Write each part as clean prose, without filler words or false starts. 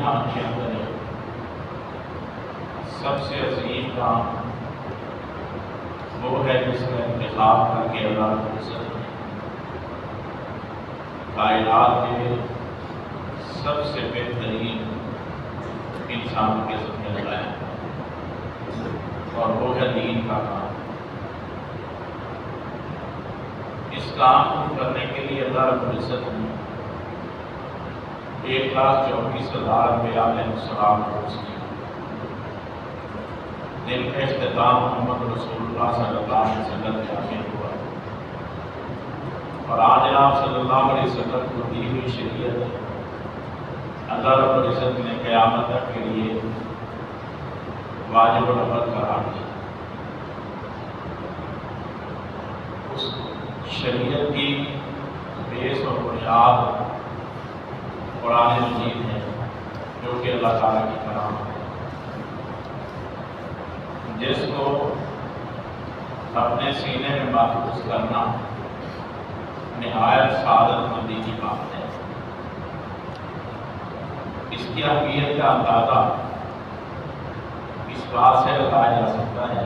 جہان کے اندر سب سے عظیم کام وہ ہے جس کا انتخاب کر کے اللہ رب العزت نے کائنات کے سب سے بہترین انسان کے سامنے لگایا، اور وہ ہے دین کا کام۔ اس کام کو کرنے کے لیے اللہ رب العزت نے 1,24,000 انبیاء علیہ السلام روز کیا۔ دن کا اختتام محمد رسول اللہ صلی اللہ علیہ وسلم کے آخر ہوا، اور آج جناب صلی اللہ علیہ وسلم کو دی ہوئی شریعت اللہ رب العزت نے قیامت تک کے لیے واجب العمل قرار دیا۔ اس شریعت کی بیس اور بنیاد قرآن مجید ہے، جو کہ اللہ تعالیٰ کی کلام ہے، جس کو اپنے سینے میں محفوظ کرنا نہایت سعادت مندی کی بات ہے۔ اس کی اہمیت کا اندازہ اس بات سے لگایا جا سکتا ہے،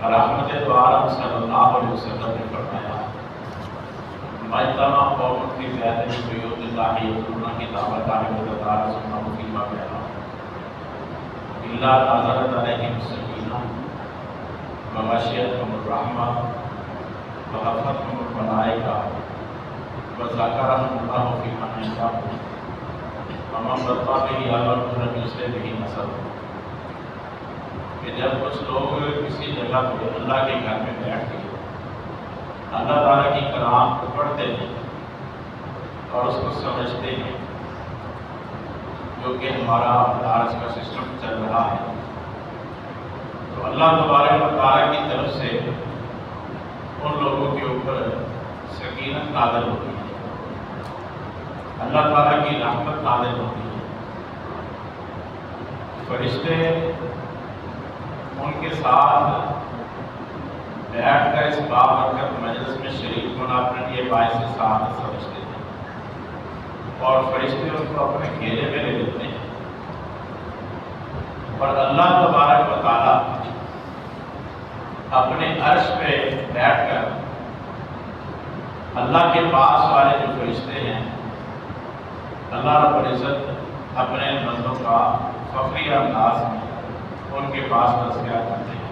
رحمت دو عالم صلی اللہ علیہ وسلم نے فرمایا، مجتمع قوم فی بیت من بیوت اللہ یتلون کتاب اللہ ویتدارسونہ فیما بینہم الا نزلت علیہم السکینہ وغشیتہم الرحمہ وحفتہم الملائکہ وذکرہم اللہ فی من عنده ومن بطأ به عمله لم یسرع به نسبه۔ کہ جب کچھ لوگ کسی جگہ پہ اللہ کے گھر میں بیٹھ کے اللہ تعالیٰ کی کلام کو پڑھتے ہیں اور اس کو سمجھتے ہیں، جو کہ ہمارا آج کا سسٹم چل رہا ہے، تو اللہ تبارک و تعالیٰ کی طرف سے ان لوگوں کے اوپر سکینت نازل ہوتی ہے، اللہ تعالیٰ کی رحمت نازل ہوتی ہے، فرشتے ان کے ساتھ بیٹھ کر اس بابرکت مجلس میں شریک ہونا اپنے لیے باعث سعادت سمجھتے ہیں، اور فرشتے ان کو اپنے گھیرے میں لے لیتے ہیں، اور اللہ تبارک و تعالیٰ اپنے عرش پہ بیٹھ کر اللہ کے پاس والے جو فرشتے ہیں، اللہ رب العزت اپنے بندوں کا فخری انداز میں ان کے پاس تذکرہ کرتے ہیں۔